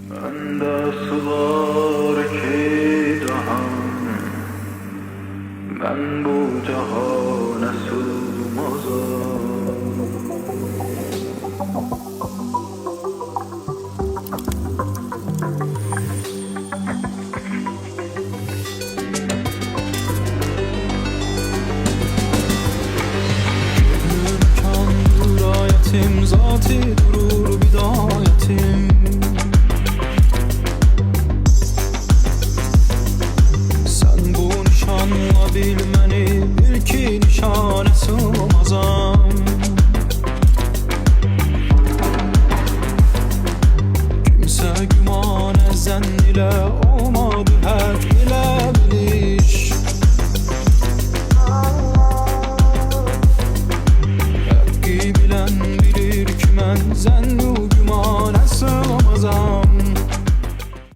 Bende sular ki dahan, ben bu cahane sığmazam. Mekandır ayetim, zati durur bidayetim. Sen bu nişanla bilmeni, bil ki nişane sığmazam. Kimse güman ezen ile olmadı her